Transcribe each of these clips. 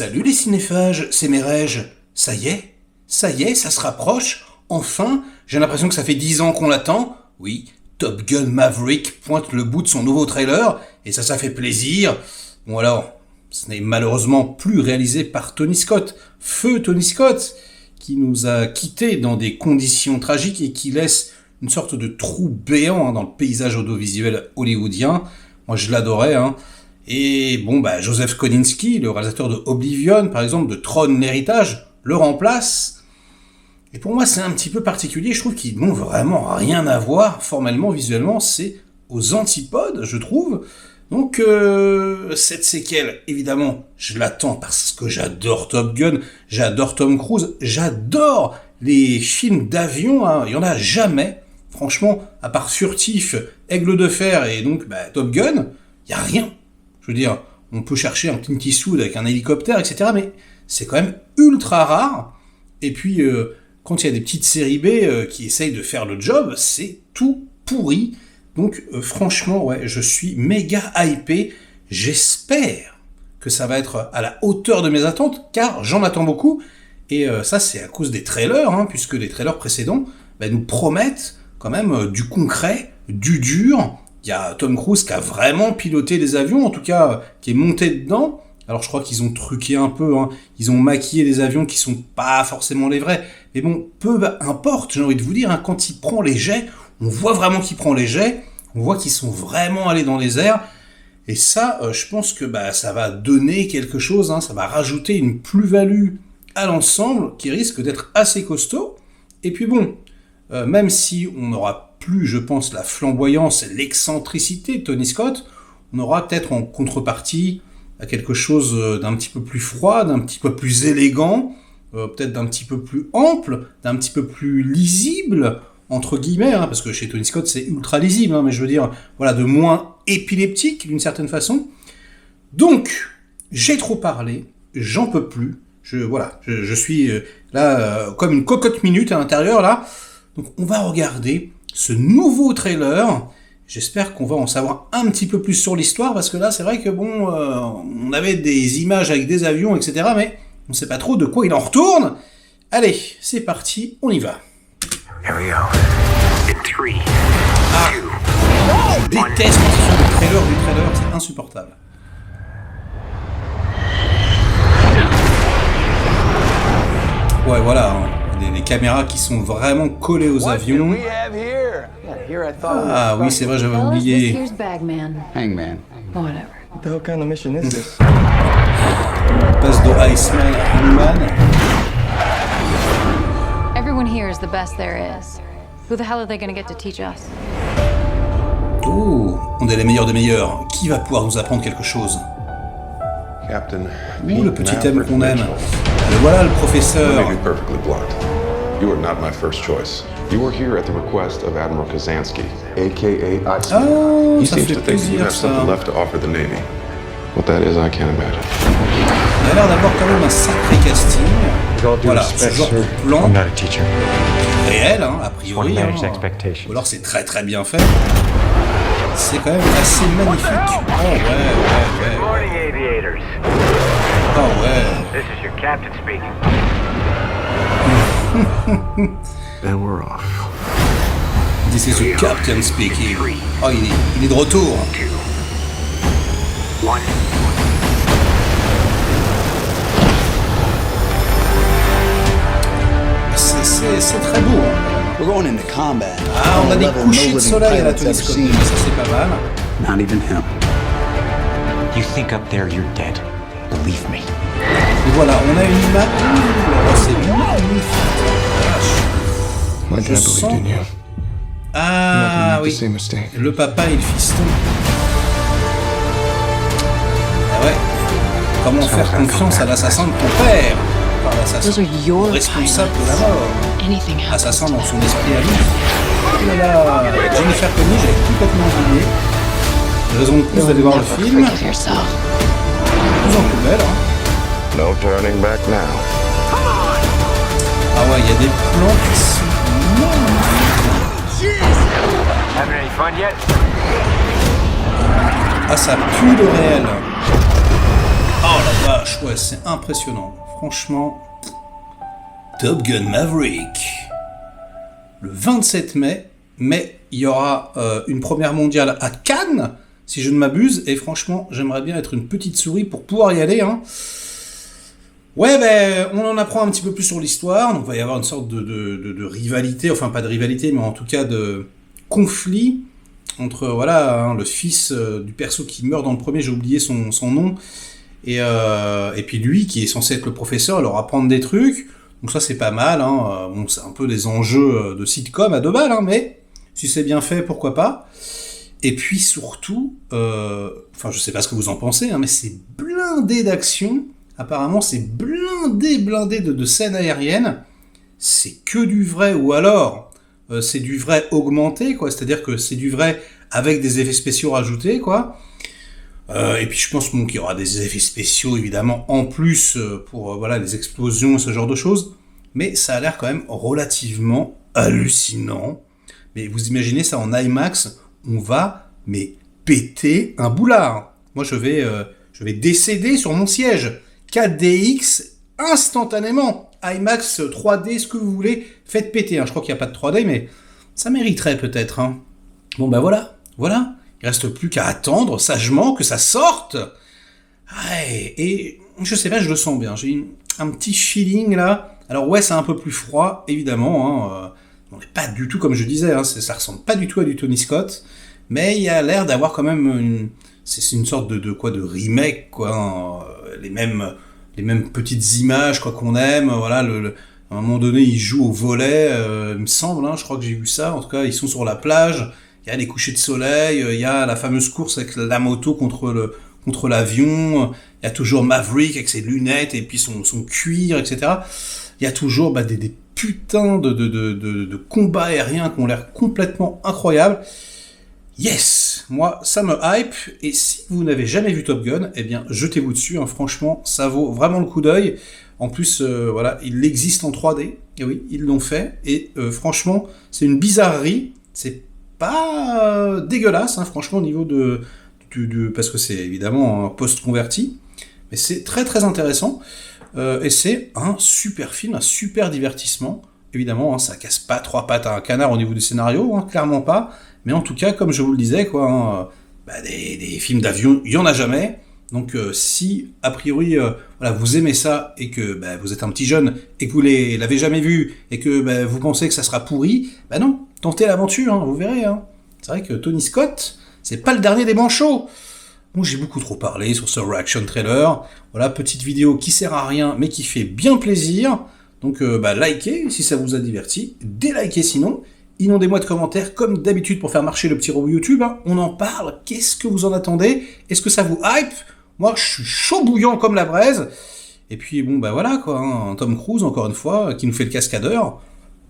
Salut les cinéphages, c'est Merege. Ça y est, ça se rapproche. Enfin, j'ai l'impression que ça fait 10 ans qu'on l'attend. Oui, Top Gun Maverick pointe le bout de son nouveau trailer, et ça fait plaisir. Bon alors, ce n'est malheureusement plus réalisé par Tony Scott, feu Tony Scott, qui nous a quittés dans des conditions tragiques et qui laisse une sorte de trou béant dans le paysage audiovisuel hollywoodien. Moi je l'adorais, Et bon, Joseph Kosinski, le réalisateur de Oblivion, par exemple, de Tron l'héritage, le remplace. Et pour moi, c'est un petit peu particulier. Je trouve qu'ils n'ont vraiment rien à voir, formellement, visuellement. C'est aux antipodes, je trouve. Donc, cette séquelle, évidemment, je l'attends parce que j'adore Top Gun, j'adore Tom Cruise, j'adore les films d'avion. Il y en a jamais. Franchement, à part Furtif, Aigle de Fer et donc Top Gun, il y a rien. Je veux dire, on peut chercher un Clint Eastwood avec un hélicoptère, etc. Mais c'est quand même ultra rare. Et puis, quand il y a des petites séries B qui essayent de faire le job, c'est tout pourri. Donc, franchement, ouais, je suis méga hypé. J'espère que ça va être à la hauteur de mes attentes, car j'en attends beaucoup. Et ça, c'est à cause des trailers, puisque les trailers précédents nous promettent quand même du concret, du dur. Il y a Tom Cruise qui a vraiment piloté des avions, en tout cas, qui est monté dedans. Alors je crois qu'ils ont truqué un peu, Ils ont maquillé des avions qui sont pas forcément les vrais. Mais bon, peu importe, j'ai envie de vous dire, quand il prend les jets, on voit vraiment qu'il prend les jets, on voit qu'ils sont vraiment allés dans les airs. Et ça, je pense que ça va donner quelque chose, ça va rajouter une plus-value à l'ensemble qui risque d'être assez costaud. Et puis bon, même si on n'aura plus, je pense, la flamboyance et l'excentricité de Tony Scott, on aura peut-être en contrepartie quelque chose d'un petit peu plus froid, d'un petit peu plus élégant, peut-être d'un petit peu plus ample, d'un petit peu plus lisible, entre guillemets, parce que chez Tony Scott c'est ultra lisible, mais je veux dire, voilà, de moins épileptique d'une certaine façon. Donc, j'ai trop parlé, j'en peux plus, je suis là comme une cocotte minute à l'intérieur, là. Donc on va regarder ce nouveau trailer. J'espère qu'on va en savoir un petit peu plus sur l'histoire, parce que là, c'est vrai que on avait des images avec des avions, etc., mais on sait pas trop de quoi il en retourne. Allez, c'est parti, on y va. Here we go. In 3, 2, je déteste quand ce sont des trailers du trailer, c'est insupportable. Ouais, voilà, les caméras qui sont vraiment collées aux avions. Ah oui, c'est vrai, j'avais oublié. Hangman. Whatever. What the hell kind of mission is this? Passe de Iceman à Hangman. Everyone here is the best there is. Who the hell are they gonna get to teach us? Oh, on est les meilleurs des meilleurs. Qui va pouvoir nous apprendre quelque chose? Captain, Le petit thème qu'on aime. Voilà le professeur. Let me be perfectly blunt. You are not my first choice. You are here at the request of Admiral Kazansky, aka Iceman. Oh, He ça seems fait to think you plaisir have something ça. left to offer the Navy. What that is, I can't imagine. Il a l'air d'avoir quand même un sacré casting. Voilà, ce genre de plan I'm not a teacher. réel, a priori. Manage expectations. Ou alors c'est très très bien fait. C'est quand même assez magnifique. Oh ouais. morning, aviators. Oh ouais. This is your captain speaking. And we're off. This is the captain speaking. Oh, il est de retour. 2, 1. C'est très beau. We're going into combat. Ah, on a des level couchers no de living soleil à la pilot's Tony ever Scott, seen. ça c'est pas mal. Not even him. You think up there you're dead. Believe me. Et voilà, on a une image. Oh, c'est magnifique. My dad sens- believed in you. Ah Make the oui, same mistake. le papa et le fiston. Ah ouais. Comment faire confiance à l'assassin de ton père? Enfin, l'assassin Those are your responsable de la mort. Anything happens. Assassin dans son esprit à lui. Oh là là, Jennifer Connelly, j'avais complètement oublié. Raison de plus d'aller voir le film. Forgive yourself. Plus en plus belle. No turning back now. Ah ouais, il y a des plans qui sont magnifiques. Having any fun yet? Ah, ça pue le réel. Oh la vache, ouais, c'est impressionnant. Franchement, Top Gun Maverick. Le 27 mai, mais il y aura une première mondiale à Cannes, si je ne m'abuse, et franchement, j'aimerais bien être une petite souris pour pouvoir y aller, hein. Ouais, ben, on en apprend un petit peu plus sur l'histoire, donc il va y avoir une sorte de rivalité, enfin pas de rivalité, mais en tout cas de conflit entre, voilà, hein, le fils du perso qui meurt dans le premier, j'ai oublié son nom, et puis lui, qui est censé être le professeur, leur apprendre des trucs, donc ça c'est pas mal, hein. Bon, c'est un peu des enjeux de sitcom à 2 balles, hein, mais si c'est bien fait, pourquoi pas. Et puis surtout, enfin je sais pas ce que vous en pensez, hein, mais c'est blindé d'action. Apparemment, c'est blindé de scènes aériennes. C'est que du vrai, ou alors c'est du vrai augmenté, quoi. C'est-à-dire que c'est du vrai avec des effets spéciaux rajoutés, quoi. Et puis je pense qu'il y aura des effets spéciaux, évidemment, en plus pour voilà les explosions et ce genre de choses. Mais ça a l'air quand même relativement hallucinant. Mais vous imaginez ça en IMAX, on va péter un boulard. Moi, je vais décéder sur mon siège. 4DX instantanément. IMAX 3D, ce que vous voulez, faites péter. Hein. Je crois qu'il n'y a pas de 3D, mais ça mériterait peut-être. Hein. Bon, ben voilà. Il reste plus qu'à attendre sagement que ça sorte. Ouais, et je sais pas, je le sens bien. J'ai un petit feeling là. Alors ouais, c'est un peu plus froid, évidemment. Hein. On n'est pas du tout comme je disais. Hein. Ça ressemble pas du tout à du Tony Scott, mais il y a l'air d'avoir quand même c'est une sorte de remake, quoi. Hein. Les mêmes petites images, quoi, qu'on aime. Voilà, à un moment donné, ils jouent au volley, il me semble. Hein, je crois que j'ai vu ça. En tout cas, ils sont sur la plage. Il y a les couchers de soleil. Il y a la fameuse course avec la moto contre l'avion. Il y a toujours Maverick avec ses lunettes et puis son cuir, etc. Il y a toujours des putains de combats aériens qui ont l'air complètement incroyables. Yes, moi ça me hype, et si vous n'avez jamais vu Top Gun, eh bien jetez-vous dessus, hein. Franchement ça vaut vraiment le coup d'œil. En plus voilà, il existe en 3D, et oui, ils l'ont fait, et franchement c'est une bizarrerie, c'est pas dégueulasse, hein, franchement au niveau de parce que c'est évidemment un post-converti, mais c'est très très intéressant, et c'est un super film, un super divertissement. Évidemment, hein, ça casse pas 3 pattes à un canard au niveau du scénario, hein, clairement pas. Mais en tout cas, comme je vous le disais, quoi, hein, des films d'avion, il y en a jamais. Donc, si a priori, voilà, vous aimez ça et que vous êtes un petit jeune et que vous l'avez jamais vu et que vous pensez que ça sera pourri, non, tentez l'aventure, hein, vous verrez. Hein. C'est vrai que Tony Scott, c'est pas le dernier des manchots. Bon, j'ai beaucoup trop parlé sur ce reaction trailer. Voilà, petite vidéo qui sert à rien, mais qui fait bien plaisir. Donc, likez si ça vous a diverti, délikez sinon. Inondez-moi de commentaires, comme d'habitude, pour faire marcher le petit robot YouTube. Hein. On en parle, qu'est-ce que vous en attendez? Est-ce que ça vous hype? Moi, je suis chaud bouillant comme la braise. Et puis, bon, voilà, quoi. Hein. Tom Cruise, encore une fois, qui nous fait le cascadeur.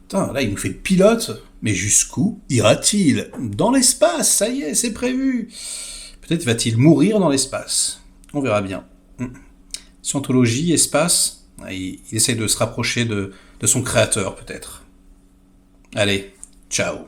Putain, là, il nous fait le pilote. Mais jusqu'où ira-t-il? Dans l'espace, ça y est, c'est prévu. Peut-être va-t-il mourir dans l'espace. On verra bien. Scientologie, espace, il essaie de se rapprocher de son créateur, peut-être. Allez, ciao.